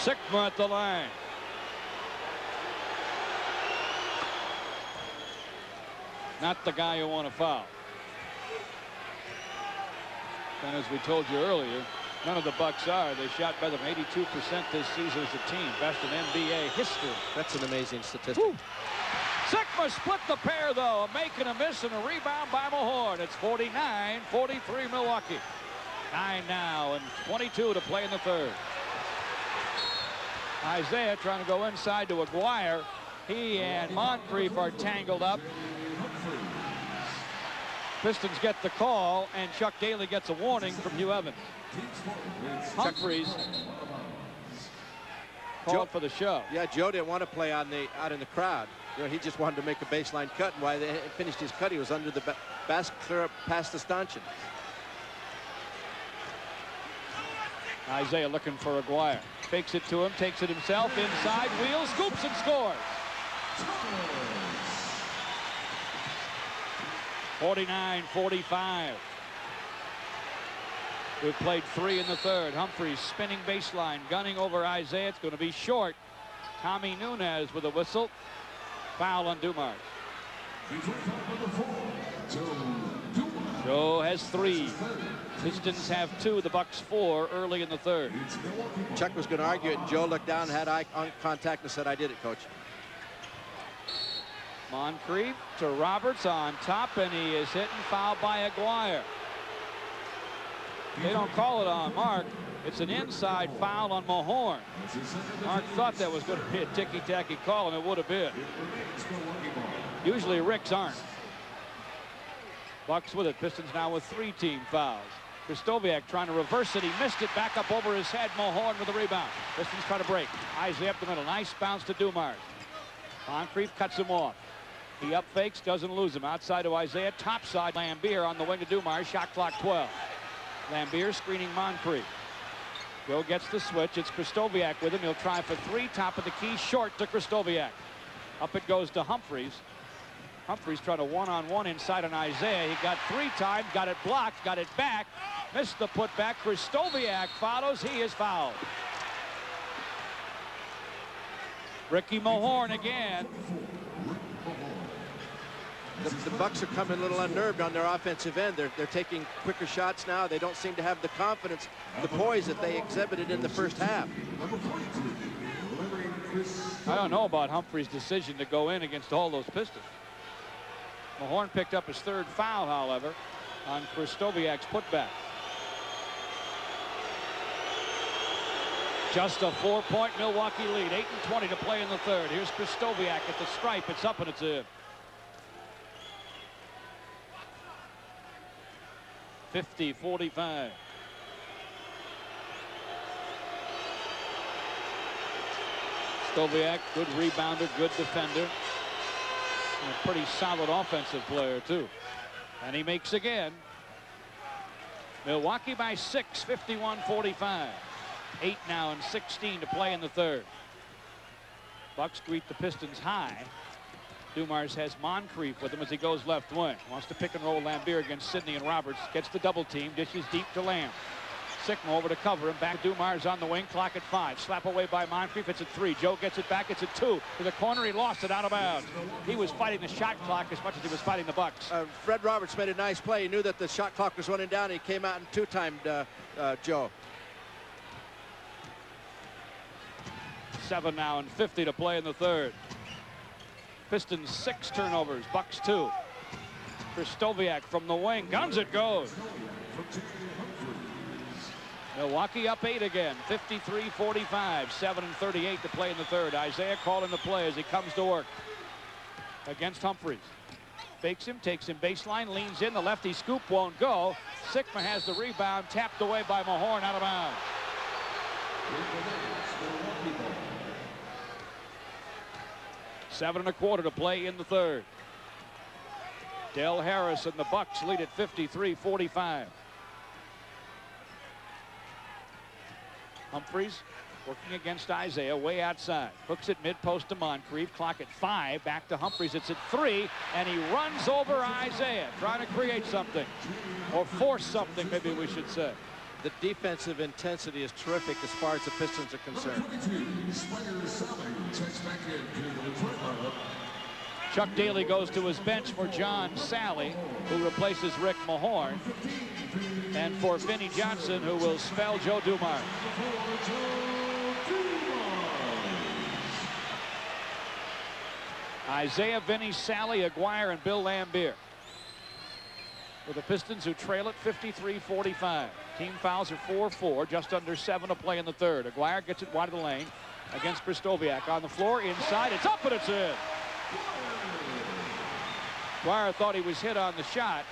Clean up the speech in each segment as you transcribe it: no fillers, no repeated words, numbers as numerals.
Sigma at the line. Not the guy you want to foul. And as we told you earlier, none of the Bucks are. They shot better than 82% this season as a team. Best in NBA history. That's an amazing statistic. Woo. Sigma split the pair, though. A make and a miss and a rebound by Mahorn. It's 49-43 Milwaukee. 9 now and 22 to play in the third. Isaiah trying to go inside to Aguirre. He and Moncrief are tangled up. Pistons get the call, and Chuck Daly gets a warning from Hugh Evans. Humphries called for the shove. Yeah, Joe didn't want to play out in the crowd. You know, he just wanted to make a baseline cut, and while they finished his cut, he was under the basket clear up past the stanchion. Isaiah looking for Aguirre. Fakes it to him, takes it himself, inside, wheels, scoops, and scores. 49-45. We've played 3 in the third. Humphries spinning baseline, gunning over Isaiah. It's going to be short. Tommy Nunez with a whistle. Foul on Dumars. Joe has 3. Pistons have 2. The Bucks 4 early in the third. Chuck was going to argue it, and Joe looked down, had eye contact, and said, "I did it, Coach." Moncrief to Roberts on top, and he is hit and fouled by Aguirre. They don't call it on Mark. It's an inside foul on Mahorn. Mark thought that was going to be a ticky-tacky call, and it would have been. Usually Ricks aren't. Bucks with it. Pistons now with 3 team fouls. Krzysztofiak trying to reverse it. He missed it. Back up over his head. Mahorn with the rebound. Pistons try to break. Isaiah up the middle. Nice bounce to Dumars. Moncrief cuts him off. He up fakes, doesn't lose him. Outside to Isaiah, top side. Lambier on the wing to Dumars. Shot clock 12. Lambier screening Moncrief. Joe gets the switch. It's Krzysztofiak with him. He'll try for 3. Top of the key, short to Krzysztofiak. Up it goes to Humphries. Humphries trying to one-on-one inside on Isaiah. He got 3 times, got it blocked, got it back. Missed the putback. Krzysztofiak follows. He is fouled. Ricky Mahorn again. The Bucks are coming a little unnerved on their offensive end. They're taking quicker shots now. They don't seem to have the confidence, the poise that they exhibited in the first half. I don't know about Humphries' decision to go in against all those Pistons. Mahorn picked up his 3rd foul, however, on Krzysztofiak's putback. Just a 4-point Milwaukee lead. 8:20 to play in the third. Here's Krzysztofiak at the stripe. It's up and it's in. 50-45. Krzysztofiak, good rebounder, good defender. And a pretty solid offensive player, too. And he makes again. Milwaukee by 6, 51-45. 8 now and 16 to play in the third. Bucks greet the Pistons high. Dumars has Moncrief with him as he goes left wing. Wants to pick and roll Lambier against Sidney and Roberts. Gets the double team. Dishes deep to Lamb. Sigma over to cover him. Back to Dumars on the wing. Clock at 5. Slap away by Moncrief. It's at 3. Joe gets it back. It's at 2. To the corner. He lost it out of bounds. He was fighting the shot clock as much as he was fighting the Bucks. Fred Roberts made a nice play. He knew that the shot clock was running down. He came out and 2-timed Joe. 7 now and 50 to play in the third. Pistons 6 turnovers. Bucks 2. Krzysztofiak from the wing. Guns it goes. Milwaukee up 8 again. 53-45. 7:38 to play in the third. Isaiah calling the play as he comes to work against Humphries. Fakes him, takes him baseline, leans in. The lefty scoop won't go. Sigma has the rebound. Tapped away by Mahorn out of bounds. 7 1/4 to play in the third. Del Harris and the Bucks lead at 53-45. Humphries working against Isaiah way outside. Hooks it mid-post to Moncrief. Clock at 5. Back to Humphries. It's at 3. And he runs over Isaiah, trying to create something. Or force something, maybe we should say. The defensive intensity is terrific as far as the Pistons are concerned. Chuck Daly goes to his bench for John Sally, who replaces Rick Mahorn, and for Vinnie Johnson, who will spell Joe Dumars. Isaiah, Vinnie, Sally, Aguirre, and Bill Lambier. For the Pistons, who trail at 53-45. Team fouls are 4-4, just under 7 to play in the third. Aguirre gets it wide of the lane against Krystkowiak on the floor. Inside, it's up and it's in. Aguirre thought he was hit on the shot.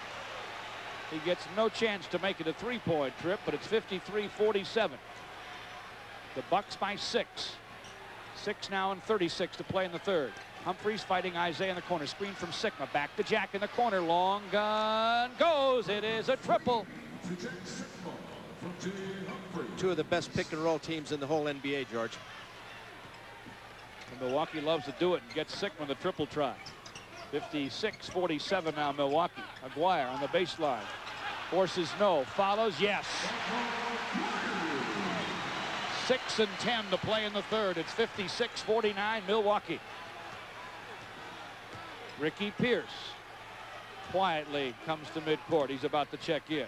He gets no chance to make it a three-point trip, but it's 53-47. The Bucks by 6. 6 now and 36 to play in the third. Humphries fighting Isaiah in the corner. Screen from Sigma. Back to Jack in the corner. Long gun goes. It is a triple. Two of the best pick and roll teams in the whole NBA, George. And Milwaukee loves to do it and gets Sigma the triple try. 56-47 now Milwaukee. Aguirre on the baseline. Forces no. Follows yes. 6 and 10 to play in the third. It's 56-49 Milwaukee. Ricky Pierce quietly comes to midcourt. He's about to check in.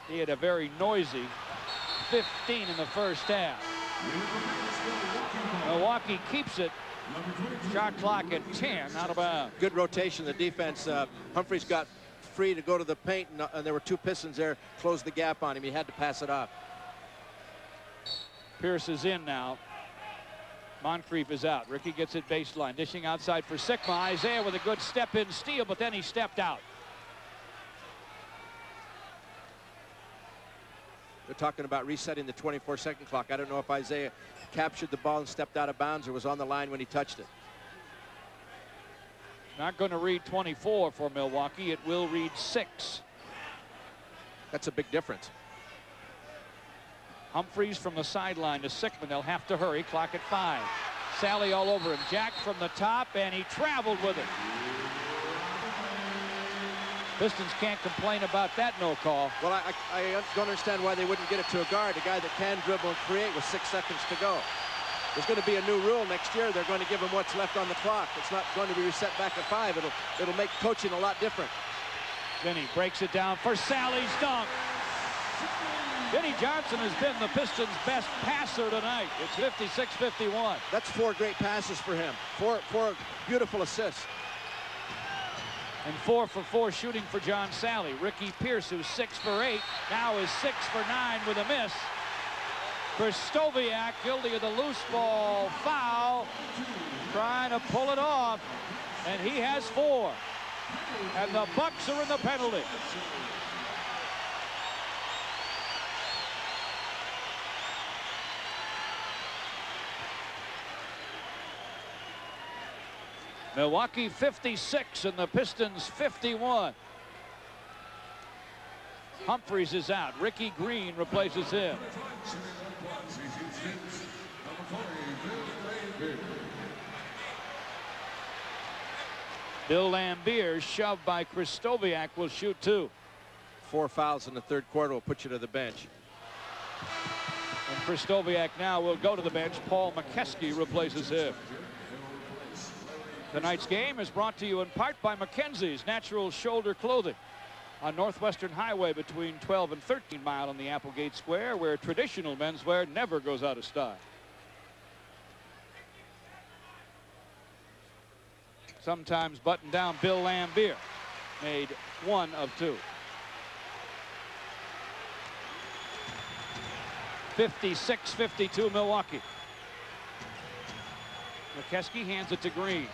He had a very noisy 15 in the first half. Milwaukee keeps it. Shot clock at 10, out of bounds. Good rotation. The defense. Humphries got free to go to the paint, and there were two Pistons there. Closed the gap on him. He had to pass it off. Pierce is in now. Moncrief is out. Ricky gets it baseline. Dishing outside for Sigma. Isaiah with a good step-in steal, but then he stepped out. They're talking about resetting the 24-second clock. I don't know if Isaiah captured the ball and stepped out of bounds or was on the line when he touched it. Not going to read 24 for Milwaukee. It will read 6. That's a big difference. Humphries from the sideline to Sigma. They'll have to hurry. Clock at 5. Sally all over him. Jack from the top, and he traveled with it. Pistons can't complain about that no call. Well, I don't understand why they wouldn't get it to a guard, a guy that can dribble and create with 6 seconds to go. There's going to be a new rule next year. They're going to give him what's left on the clock. It's not going to be reset back at 5. It'll make coaching a lot different. Vinny breaks it down for Sally's dunk. Vinnie Johnson has been the Pistons' best passer tonight. It's 56-51. That's 4 great passes for him. Four beautiful assists. And 4 for 4 shooting for John Sally. Ricky Pierce, who's 6 for 8, now is 6 for 9 with a miss. Krystkowiak guilty of the loose ball foul, trying to pull it off, and he has 4. And the Bucks are in the penalty. Milwaukee 56 and the Pistons 51. Humphries is out. Ricky Green replaces him. Bill Lambier, shoved by Krystkowiak, will shoot 2. 4 fouls in the third quarter will put you to the bench. And Krystkowiak now will go to the bench. Paul McKeskey replaces him. Tonight's game is brought to you in part by Mackenzie's Natural Shoulder Clothing on Northwestern Highway between 12 and 13 Mile on the Applegate Square, where traditional menswear never goes out of style. Sometimes button down Bill Lambier made 1 of 2. 56-52 Milwaukee. McKeskey hands it to Green.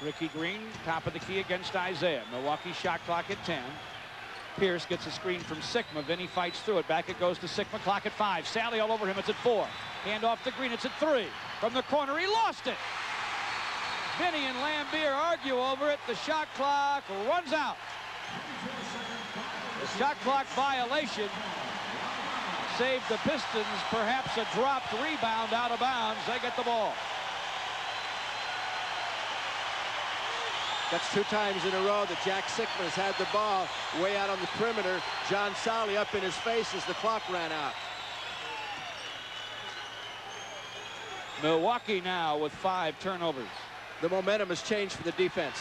Ricky Green, top of the key against Isaiah. Milwaukee shot clock at 10. Pierce gets a screen from Sigma. Vinny fights through it. Back it goes to Sigma. Clock at 5. Sally all over him. It's at 4. Hand off to Green. It's at 3. From the corner, he lost it. Vinny and Lambier argue over it. The shot clock runs out. The shot clock violation saved the Pistons. Perhaps a dropped rebound out of bounds. They get the ball. That's 2 times in a row that Jack Sickman's had the ball way out on the perimeter. John Solly up in his face as the clock ran out. Milwaukee now with 5 turnovers. The momentum has changed for the defense.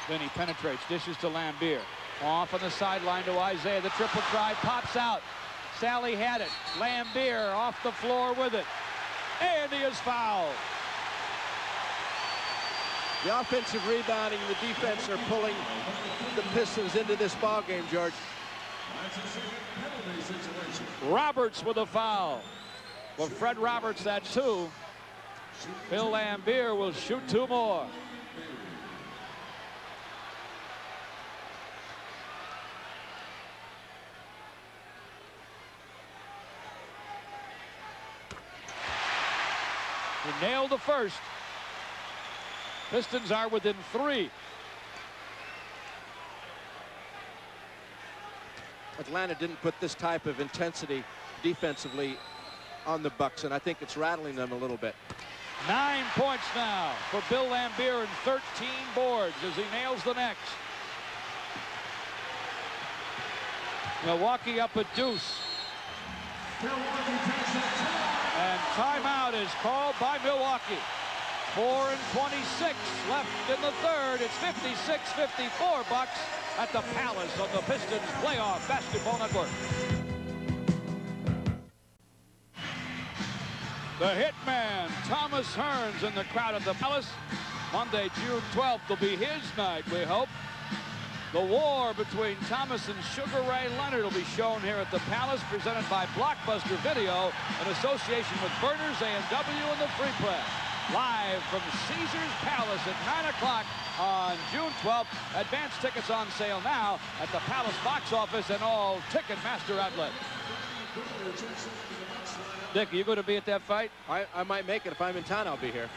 Then he penetrates, dishes to Lambier. Off on the sideline to Isaiah. The triple try pops out. Sally had it. Lambier off the floor with it. And he is fouled. The offensive rebounding and the defense are pulling the Pistons into this ball game, George. Roberts with a foul. Well, Fred Roberts, that's 2. Bill Lambier will shoot 2 more. He nailed the first. Pistons are within 3. Atlanta didn't put this type of intensity defensively on the Bucks, and I think it's rattling them a little bit. 9 points now for Bill Lambier and 13 boards as he nails the next. Milwaukee up a deuce. And timeout is called by Milwaukee. 4:26 left in the third. It's 56-54 Bucks at the Palace on the Pistons Playoff Basketball Network. The hitman, Thomas Hearns, in the crowd at the Palace. Monday, June 12th will be his night, we hope. The war between Thomas and Sugar Ray Leonard will be shown here at the Palace, presented by Blockbuster Video in association with Burners, A&W, and the Free Press. Live from Caesars Palace at 9 o'clock on June 12th. Advance tickets on sale now at the Palace box office and all Ticketmaster outlets. Dick, are you going to be at that fight? I might make it. If I'm in town, I'll be here.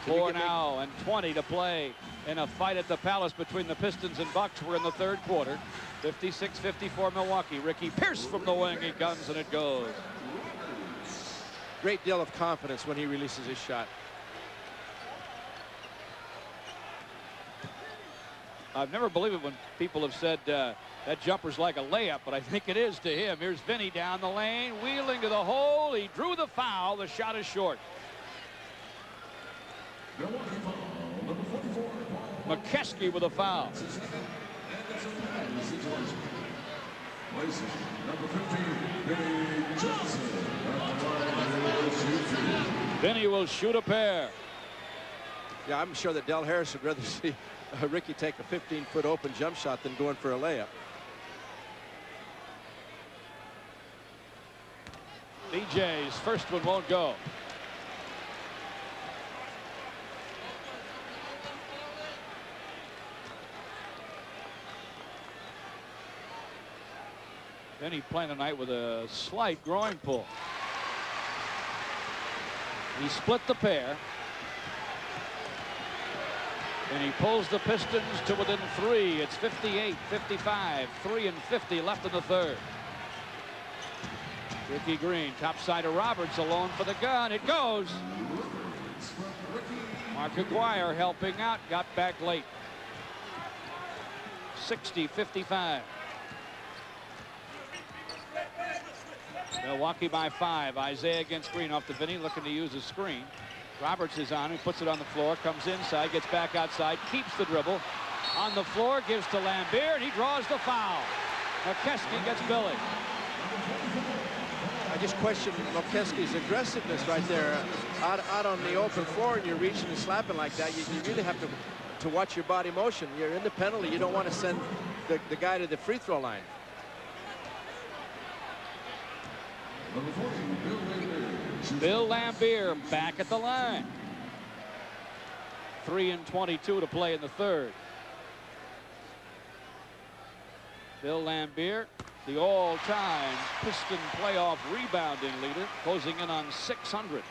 4 now and 20 to play in a fight at the Palace between the Pistons and Bucks. We're in the third quarter. 56-54 Milwaukee. Ricky Pierce from the wing. He guns and it goes. Great deal of confidence when he releases his shot. I've never believed it when people have said that jumper's like a layup, but I think it is to him. Here's Vinny down the lane, wheeling to the hole. He drew the foul. The shot is short. McKeskey with a foul. Vinny will shoot a pair. Yeah, I'm sure that Del Harris would rather see Ricky take a 15-foot open jump shot than going for a layup. DJ's first one won't go. Vinny playing tonight with a slight groin pull. He split the pair. And he pulls the Pistons to within 3. It's 58-55, 3:50 left in the third. Ricky Green, top side of Roberts, alone for the gun. It goes. Mark Aguirre helping out, got back late. 60-55. Milwaukee by 5. Isaiah against Green off the Vinny, looking to use a screen. Roberts is on him, puts it on the floor, comes inside, gets back outside, keeps the dribble. On the floor, gives to Lambier, and he draws the foul. McKeskey gets Billy. I just question McKeskey's aggressiveness right there. Out on the open floor, and you're reaching and slapping like that. You really have to watch your body motion. You're in the penalty. You don't want to send the guy to the free throw line. Bill Lambier back at the line. 3:22 to play in the third. Bill Lambier, the all-time Piston playoff rebounding leader, closing in on 600.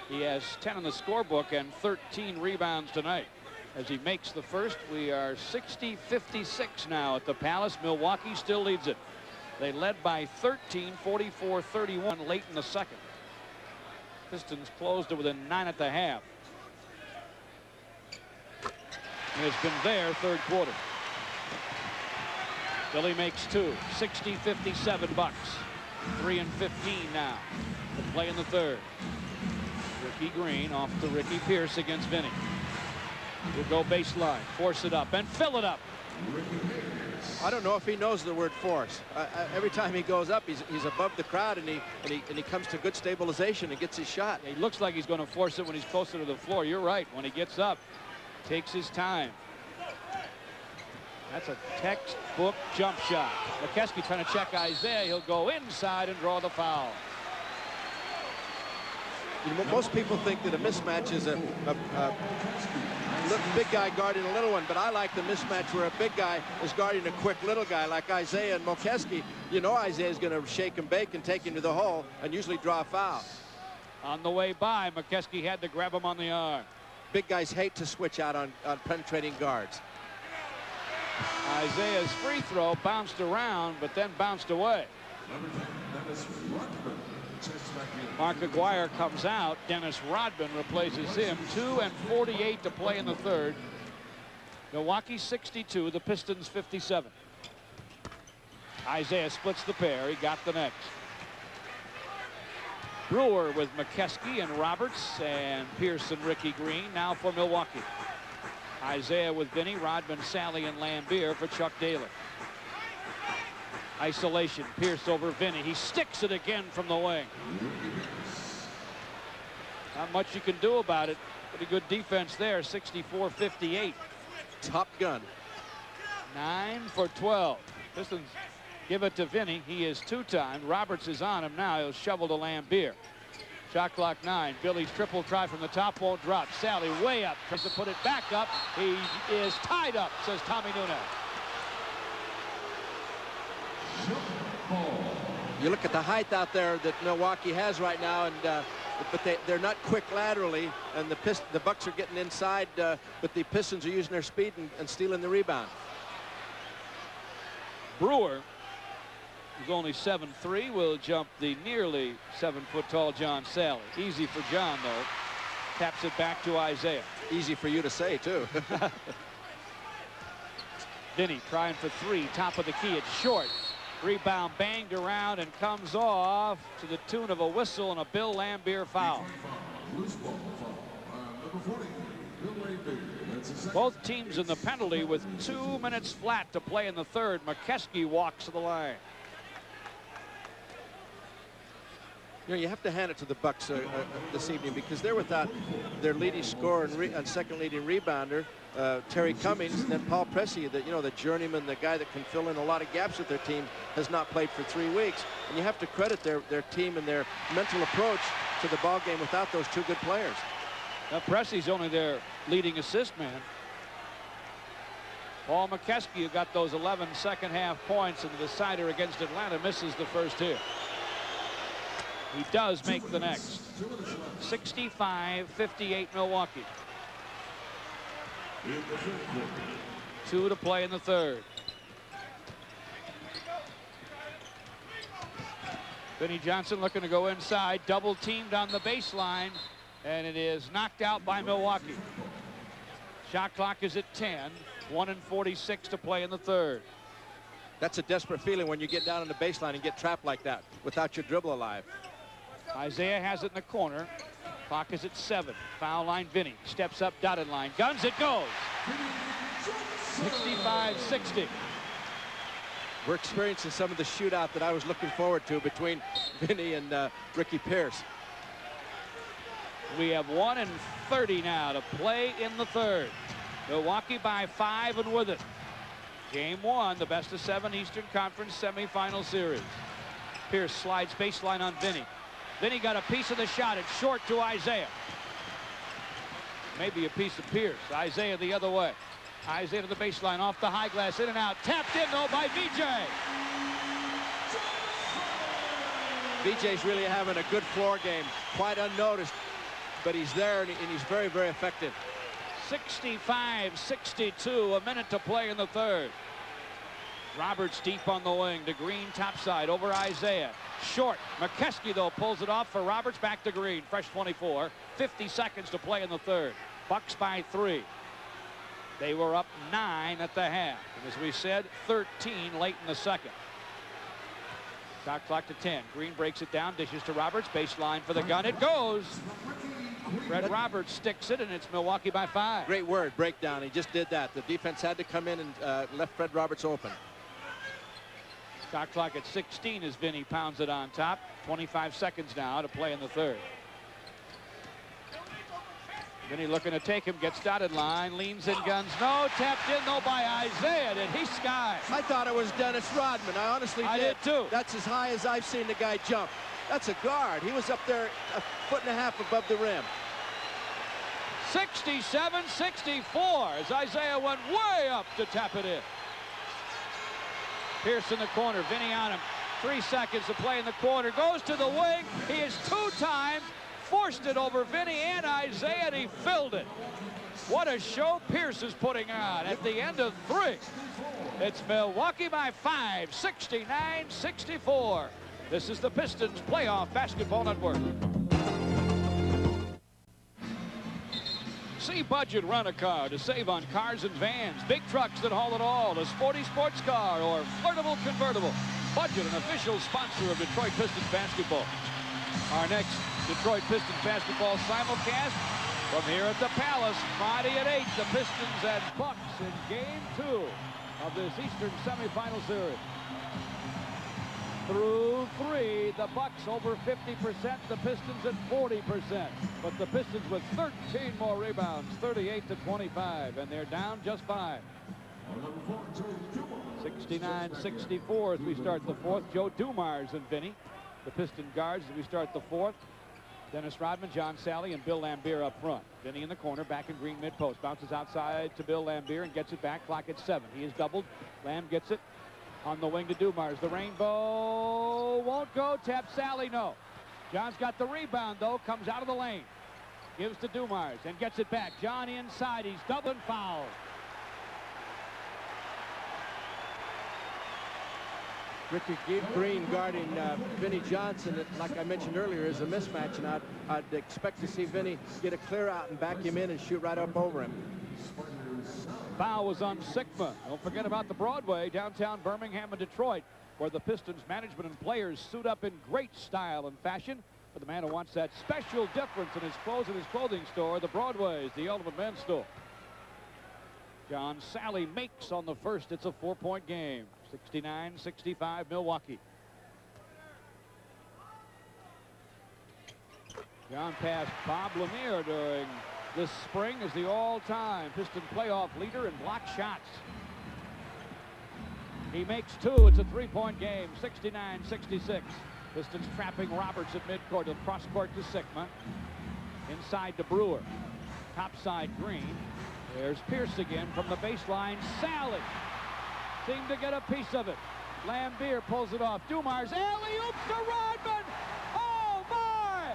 He has 10 in the scorebook and 13 rebounds tonight. As he makes the first, we are 60-56 now at the Palace. Milwaukee still leads it. They led by 13, 44-31 late in the second. Pistons closed to within 9 at the half. And it's been there third quarter. Billy makes two. 60-57 Bucks. 3-15 now to play in the third. Ricky Green off to Ricky Pierce against Vinny. He'll go baseline, force it up, and fill it up. I don't know if he knows the word force. Every time he goes up, he's above the crowd, and he comes to good stabilization and gets his shot. He looks like he's going to force it when he's closer to the floor. You're right. When he gets up, takes his time. That's a textbook jump shot. McKeskey trying to check Isaiah. He'll go inside and draw the foul. You know, most people think that a mismatch is a big guy guarding a little one, but I like the mismatch where a big guy is guarding a quick little guy like Isaiah and McKeskey. You know Isaiah's going to shake and bake and take him to the hole and usually draw a foul. On the way by, McKeskey had to grab him on the arm. Big guys hate to switch out on penetrating guards. Isaiah's free throw bounced around, but then bounced away. Mark Aguirre comes out. Dennis Rodman replaces him. 2:48 to play in the third. Milwaukee 62, the Pistons 57. Isaiah splits the pair. He got the next. Brewer with McKeskey and Roberts and Pierce and Ricky Green now for Milwaukee. Isaiah with Vinny, Rodman, Sally, and Lambier for Chuck Daly. Isolation, Pierce over Vinny. He sticks it again from the wing. Not much you can do about it. Pretty good defense there, 64-58. Top gun. 9 for 12. Pistons give it to Vinny. He is two-timed. Roberts is on him now. He'll shovel to Lambier. Shot clock 9. Billy's triple try from the top won't drop. Sally way up. Tries to put it back up. He is tied up, says Tommy Nunez. You look at the height out there that Milwaukee has right now, and but they're not quick laterally, and the Bucks are getting inside, but the Pistons are using their speed and stealing the rebound. Brewer, who's only 7'3", will jump the nearly 7-foot-tall John Sally. Easy for John, though. Taps it back to Isaiah. Easy for you to say, too. Vinny trying for three. Top of the key. It's short. Rebound banged around and comes off to the tune of a whistle and a Bill Lambier foul. Both teams in the penalty with 2 minutes flat to play in the third. McKeskey walks to the line. You know, you have to hand it to the Bucks this evening because they're without their leading scorer and second leading rebounder, Terry Cummings, and then Paul Pressey, the journeyman, the guy that can fill in a lot of gaps with their team, has not played for 3 weeks. And you have to credit their team and their mental approach to the ball game without those two good players. Now Pressey's only their leading assist man. Paul McKeskey, who got those 11 second-half points in the decider against Atlanta, misses the first here. He does make the next. 65-58 Milwaukee. 2 to play in the third. Vinny Johnson looking to go inside, double teamed on the baseline, and it is knocked out by Milwaukee. Shot clock is at 10. 1:46 to play in the third. That's a desperate feeling when you get down on the baseline and get trapped like that without your dribble alive. Isaiah has it in the corner. Clock is at 7. Foul line, Vinny. Steps up, dotted line. Guns, it goes. 65-60. We're experiencing some of the shootout that I was looking forward to between Vinny and Ricky Pierce. We have 1:30 now to play in the third. Milwaukee by 5 and with it. Game 1, the best of 7 Eastern Conference semifinal series. Pierce slides baseline on Vinny. Vinny got a piece of the shot. It's short to Isaiah. Maybe a piece of Pierce. Isaiah the other way. Isaiah to the baseline, off the high glass, in and out. Tapped in, though, by VJ. VJ's really having a good floor game. Quite unnoticed, but he's there, and he's very, very effective. 65-62, a minute to play in the third. Roberts deep on the wing to Green topside over Isaiah. Short. McKeskey, though, pulls it off for Roberts. Back to Green. Fresh 24. 50 seconds to play in the third. Bucks by 3. They were up 9 at the half. And as we said, 13 late in the second. Shot clock to 10. Green breaks it down, dishes to Roberts. Baseline for the gun. It goes. Fred Roberts sticks it, and it's Milwaukee by 5. Great word, breakdown. He just did that. The defense had to come in and left Fred Roberts open. Shot clock at 16 as Vinny pounds it on top. 25 seconds now to play in the third. Vinny looking to take him, gets dotted line, leans in, guns, no, tapped in, though, by Isaiah. Did he sky? I thought it was Dennis Rodman. I honestly did. I did, too. That's as high as I've seen the guy jump. That's a guard. He was up there a foot and a half above the rim. 67-64 as Isaiah went way up to tap it in. Pierce in the corner, Vinny on him. 3 seconds to play in the quarter. Goes to the wing. He is 2-time. Forced it over Vinny and Isaiah, and he filled it. What a show Pierce is putting on at the end of 3. It's Milwaukee by 5, 69-64. This is the Pistons Playoff Basketball Network. See Budget Rent-A-Car to save on cars and vans, big trucks that haul it all, a sporty sports car, or flirtable convertible. Budget, an official sponsor of Detroit Pistons basketball. Our next Detroit Pistons basketball simulcast from here at the Palace, Friday at 8. The Pistons and Bucks in Game 2 of this Eastern semifinal series. Through 3, the Bucks over 50%, the Pistons at 40%. But the Pistons with 13 more rebounds, 38-25, and they're down just 5. 69-64 as we start the fourth. Joe Dumars and Vinny, the Piston guards, as we start the fourth. Dennis Rodman, John Sally, and Bill Laimbeer up front. Vinny in the corner, back in green mid-post. Bounces outside to Bill Laimbeer and gets it back. Clock at 7. He is doubled. Lamb gets it on the wing to Dumars. The rainbow won't go. Tap Sally, no. John's got the rebound, though. Comes out of the lane. Gives to Dumars and gets it back. John inside. He's double and fouled. Ricky Green guarding Vinny Johnson, that, like I mentioned earlier, is a mismatch, and I'd expect to see Vinny get a clear out and back him in and shoot right up over him. Foul was on Sigma. Don't forget about the Broadway, downtown Birmingham and Detroit, where the Pistons management and players suit up in great style and fashion. For the man who wants that special difference in his clothes at his clothing store, the Broadway is the ultimate men's store. John Sally makes on the first. It's a 4-point game. 69-65 Milwaukee. John passed Bob Lanier during this spring as the all-time Piston playoff leader in block shots. He makes 2. It's a 3-point game. 69-66. Pistons trapping Roberts at midcourt. To cross court to Sigma. Inside to Brewer. Topside Green. There's Pierce again from the baseline. Sally seemed to get a piece of it. Laimbeer pulls it off. Dumars alley-oops to Rodman. Oh my!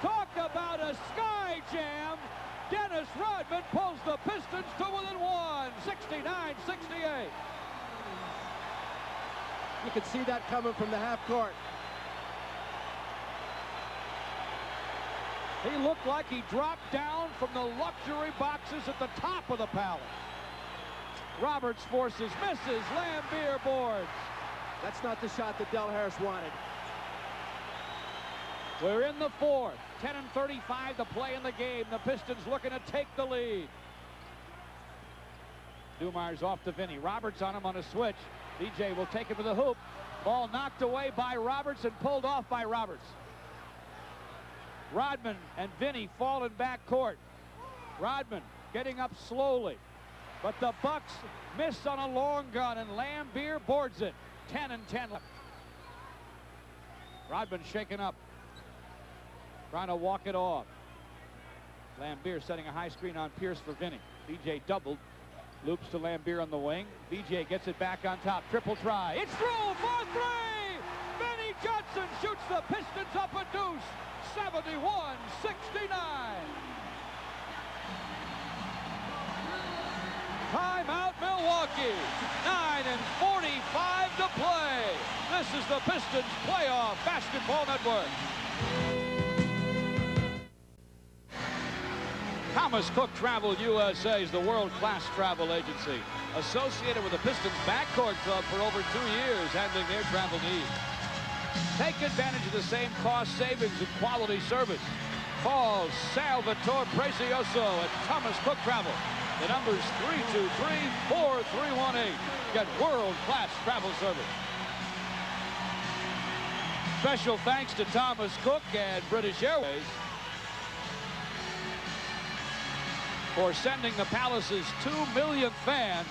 Talk about a sky jam. Dennis Rodman pulls the Pistons to within 1. 69-68. You can see that coming from the half court. He looked like he dropped down from the luxury boxes at the top of the Palace. Roberts forces, misses, Laimbeer boards. That's not the shot that Del Harris wanted. We're in the fourth. 10:35 to play in the game. The Pistons looking to take the lead. Dumars off to Vinny. Roberts on him on a switch. DJ will take it to the hoop. Ball knocked away by Roberts and pulled off by Roberts. Rodman and Vinny falling back court. Rodman getting up slowly. But the Bucks miss on a long gun, and Laimbeer boards it. 10-10 left. Rodman shaken up, trying to walk it off. Laimbeer setting a high screen on Pierce for Vinny. BJ doubled. Loops to Laimbeer on the wing. BJ gets it back on top. Triple try. It's through for 3! Vinny Johnson shoots the Pistons up a deuce. 71-69. Timeout Milwaukee. 9:45 to play. This is the Pistons Playoff Basketball Network. Thomas Cook Travel USA is the world-class travel agency associated with the Pistons Backcourt Club for over 2 years, handling their travel needs. Take advantage of the same cost savings and quality service. Call Salvatore Precioso at Thomas Cook Travel. The number's 323-4318. Get world-class travel service. Special thanks to Thomas Cook and British Airways for sending the Palace's 2 millionth fan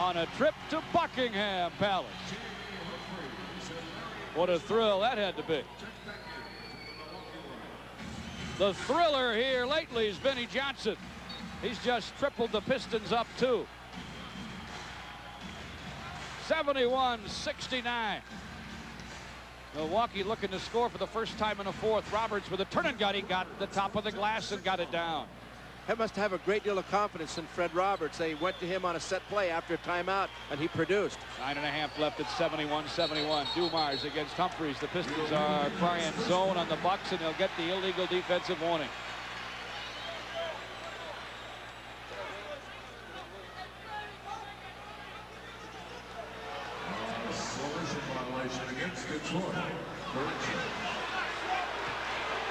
on a trip to Buckingham Palace. What a thrill that had to be. The thriller here lately is Vinnie Johnson. He's just tripled the Pistons up 2. 71-69. Milwaukee looking to score for the first time in the fourth. Roberts with a turn and gun. He got the top of the glass and got it down. He must have a great deal of confidence in Fred Roberts. They went to him on a set play after a timeout, and he produced. 9.5 left at 71-71. Dumars against Humphries. The Pistons are trying zone on the Bucks, and they'll get the illegal defensive warning.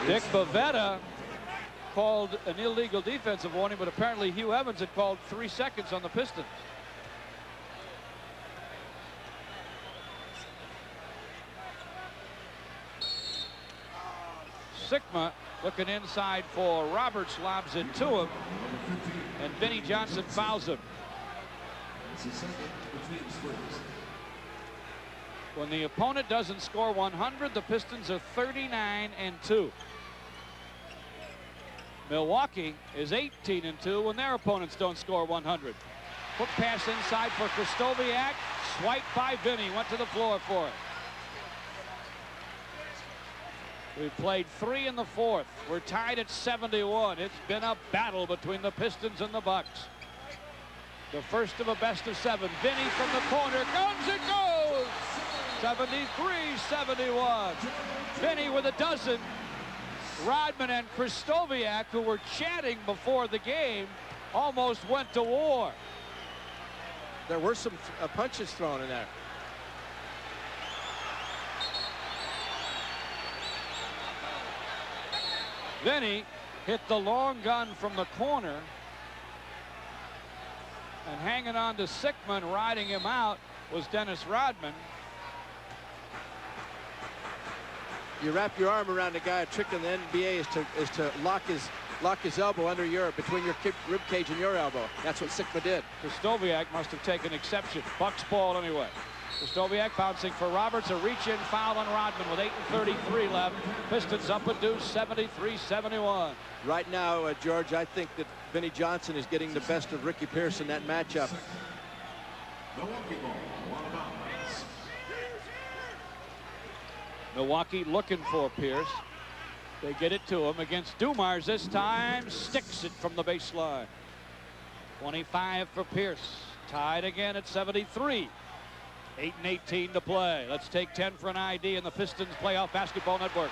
Dick Bavetta called an illegal defensive warning, but apparently Hugh Evans had called 3 seconds on the Pistons. Sigma looking inside for Roberts, lobs it to him, and Vinnie Johnson fouls him. When the opponent doesn't score 100, the Pistons are 39-2. Milwaukee is 18-2 when their opponents don't score 100. Quick pass inside for Krzysztofiak. Swiped by Vinnie. Went to the floor for it. We've played 3 in the fourth. We're tied at 71. It's been a battle between the Pistons and the Bucks. The first of a best of 7. Vinnie from the corner. Guns it goes! 73-71. Vinnie with a dozen. Rodman and Krzysztofiak, who were chatting before the game, almost went to war. There were some punches thrown in there. Vinnie hit the long gun from the corner, and hanging on to Sickman, riding him out, was Dennis Rodman. You wrap your arm around a guy. A trick in the NBA is to lock his elbow under between your rib cage and your elbow. That's what Sigma did. Krzysztofiak must have taken exception. Bucks ball anyway. Krzysztofiak bouncing for Roberts. A reach-in foul on Rodman with 8:33 left. Pistons up a deuce, 73-71. Right now, George, I think that Vinnie Johnson is getting the best of Ricky Pierce in that matchup. Milwaukee looking for Pierce. They get it to him against Dumars this time. Sticks it from the baseline. 25 for Pierce. Tied again at 73. 8:18 to play. Let's take 10 for an ID in the Pistons Playoff Basketball Network.